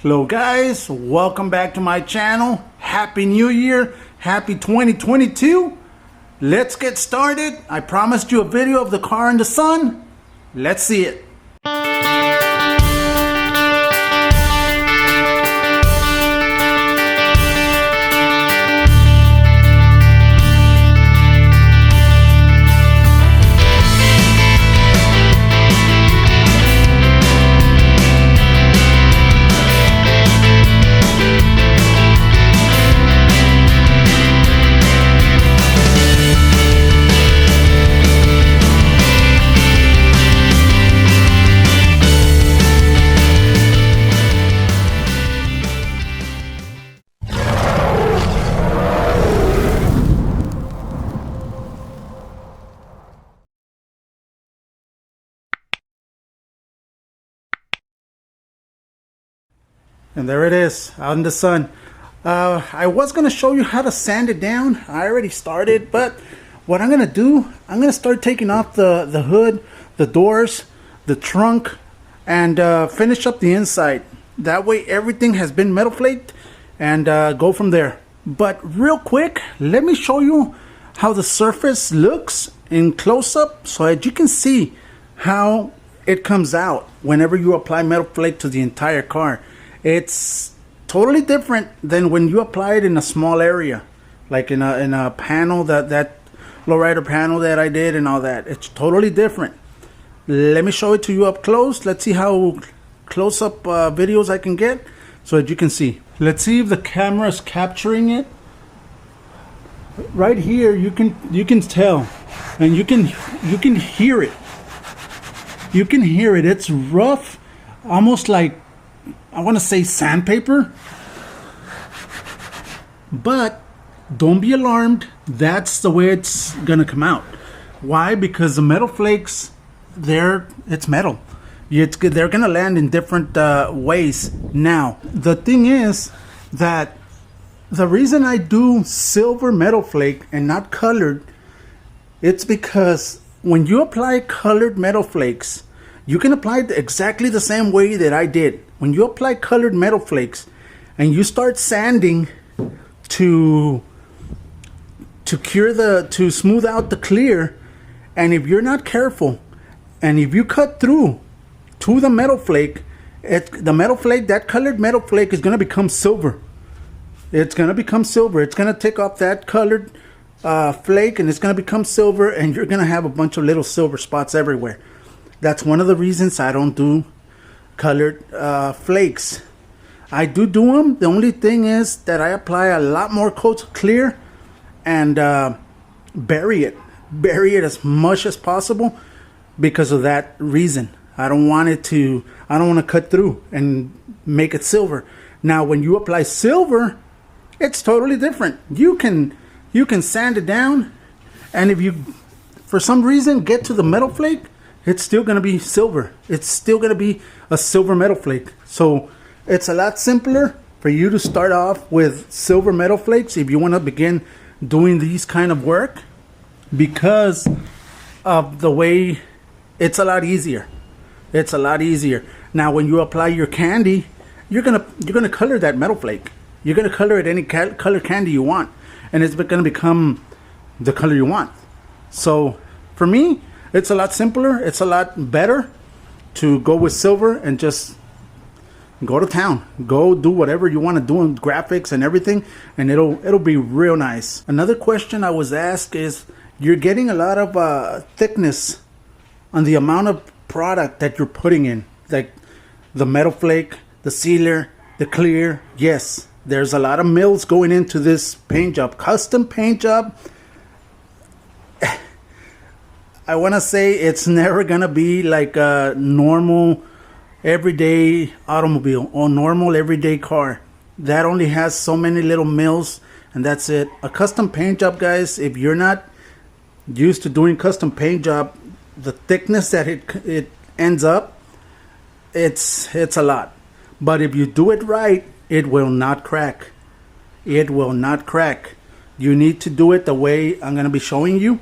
Hello guys, welcome back to my channel. Happy New Year, happy 2022. Let's get started. I promised you a video of the car in the sun. Let's see it. And there it is, out in the sun. I was going to show you how to sand it down. I already started, but what I'm going to do, I'm going to start taking off the hood, the doors, the trunk, and finish up the inside. That way everything has been metal flaked, and go from there. But real quick, let me show you how the surface looks in close-up so that you can see how it comes out whenever you apply metal flake to the entire car. It's totally different than when you apply it in a small area, like in a panel, that lowrider panel that I did and all that. It's totally different. Let me show it to you up close. Let's see how close-up videos I can get so that you can see. Let's see if the camera is capturing it. Right here, you can tell, and you can hear it. You can hear it. It's rough, almost like, I want to say sandpaper, but don't be alarmed. That's the way it's gonna come out. Why? Because the metal flakes, it's metal. They're gonna land in different ways. Now, the thing is that the reason I do silver metal flake and not colored, it's because when you apply colored metal flakes, you can apply it exactly the same way that I did. When you apply colored metal flakes and you start sanding to smooth out the clear, and if you're not careful, and if you cut through to the metal flake, that colored metal flake is going to become silver. It's going to become silver. It's going to take off that colored flake, and it's going to become silver, and you're going to have a bunch of little silver spots everywhere. That's one of the reasons I don't do colored flakes. I do them. The only thing is that I apply a lot more coats of clear and bury it as much as possible because of that reason. I don't want to cut through and make it silver. Now when you apply silver, it's totally different. You can sand it down, and if you for some reason get to the metal flake, it's still going to be silver. It's still going to be a silver metal flake. So it's a lot simpler for you to start off with silver metal flakes if you want to begin doing these kind of work, because of the way it's a lot easier. It's a lot easier. Now when you apply your candy, you're gonna color that metal flake. You're gonna color it any color candy you want, and it's gonna become the color you want. So for me, it's a lot simpler. It's a lot better to go with silver and just go to town. Go do whatever you want to do in graphics and everything, and it'll be real nice. Another question I was asked is, you're getting a lot of thickness on the amount of product that you're putting in, like the metal flake, the sealer, the clear. Yes, there's a lot of mils going into this paint job, custom paint job. I want to say it's never going to be like a normal everyday automobile or normal everyday car. That only has so many little mils, and that's it. A custom paint job, guys, if you're not used to doing custom paint job, the thickness that it ends up, it's a lot. But if you do it right, it will not crack. It will not crack. You need to do it the way I'm going to be showing you,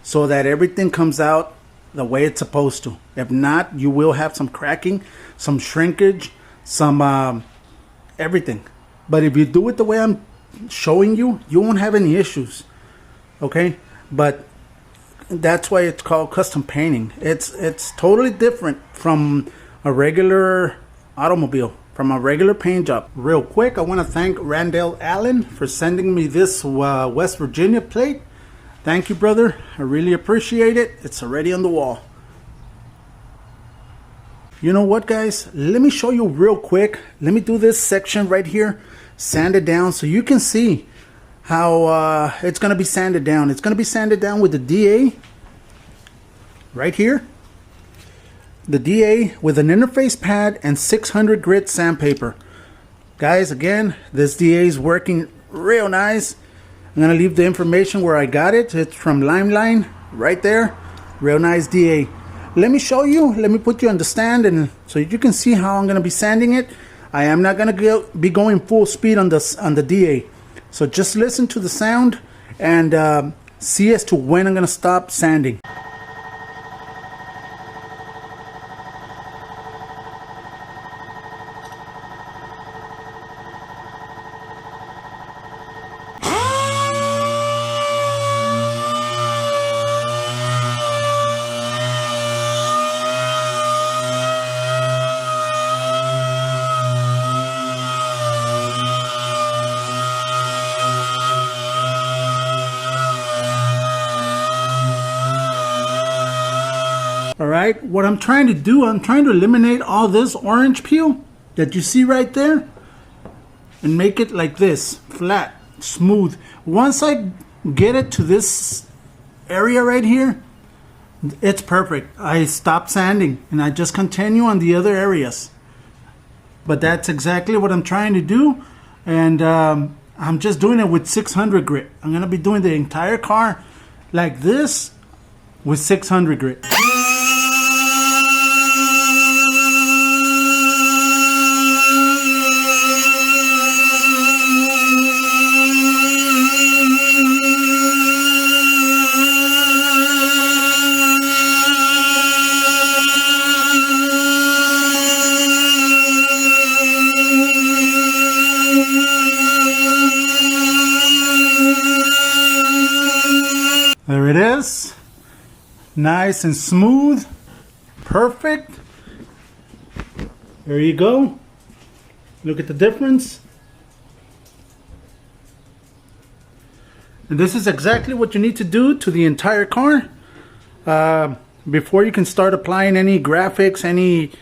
so that everything comes out the way it's supposed to. If not, you will have some cracking, some shrinkage, some everything. But if you do it the way I'm showing you, you won't have any issues. Okay, but that's why it's called custom painting. It's totally different from a regular automobile, from a regular paint job. Real quick, I want to thank Randall Allen for sending me this West Virginia plate. Thank you, brother. I really appreciate it. It's already on the wall. You know what, guys? Let me show you real quick. Let me do this section right here, sand it down so you can see how it's going to be sanded down. It's going to be sanded down with the DA right here. The DA with an interface pad and 600 grit sandpaper. Guys, again, this DA is working real nice. I'm going to leave the information where I got it. It's from Limeline right there. Real nice DA. Let me show you. Let me put you on the stand and so you can see how I'm going to be sanding it. I am not going to be going full speed on the DA. So just listen to the sound and see as to when I'm going to stop sanding. Alright, what I'm trying to do, I'm trying to eliminate all this orange peel that you see right there and make it like this, flat, smooth. Once I get it to this area right here, it's perfect. I stop sanding and I just continue on the other areas. But that's exactly what I'm trying to do, and I'm just doing it with 600 grit. I'm going to be doing the entire car like this with 600 grit. There it is, nice and smooth, perfect. There you go. Look at the difference. And this is exactly what you need to do to the entire car before you can start applying any graphics, any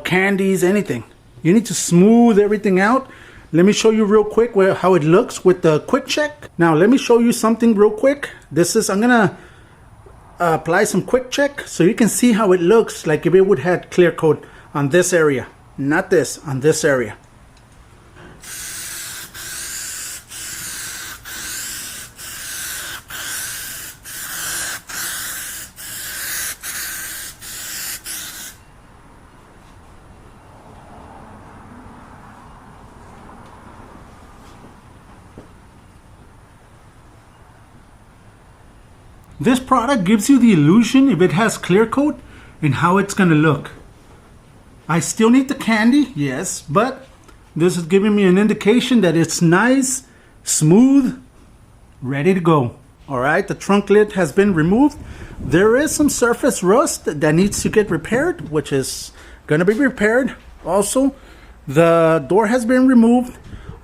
candies, anything. You need to smooth everything out. Let me show you real quick how it looks with the quick check. Now let me show you something real quick. I'm gonna apply some quick check so you can see how it looks like if it would have clear coat on this area. Not this, on this area. This product gives you the illusion if it has clear coat and how it's going to look. I still need the candy, yes, but this is giving me an indication that it's nice, smooth, ready to go. Alright, the trunk lid has been removed. There is some surface rust that needs to get repaired, which is going to be repaired also. The door has been removed.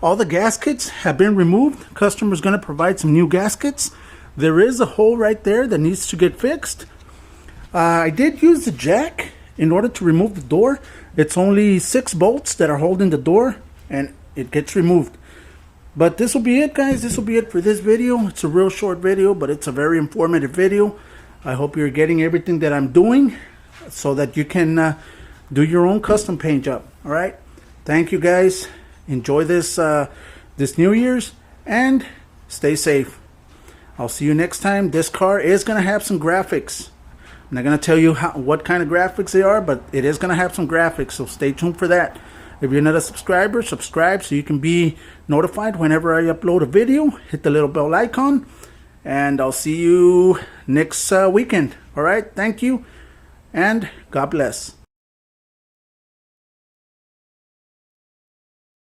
All the gaskets have been removed. Customer's going to provide some new gaskets. There is a hole right there that needs to get fixed. I did use the jack in order to remove the door. It's only 6 bolts that are holding the door and it gets removed. But this will be it, guys. This will be it for this video. It's a real short video, but it's a very informative video. I hope you're getting everything that I'm doing so that you can do your own custom paint job. All right. Thank you, guys. Enjoy this this New Year's and stay safe. I'll see you next time. This car is going to have some graphics. I'm not going to tell you what kind of graphics they are, but it is going to have some graphics, so stay tuned for that. If you're not a subscriber, subscribe so you can be notified whenever I upload a video. Hit the little bell icon, and I'll see you next weekend. All right, thank you, and God bless.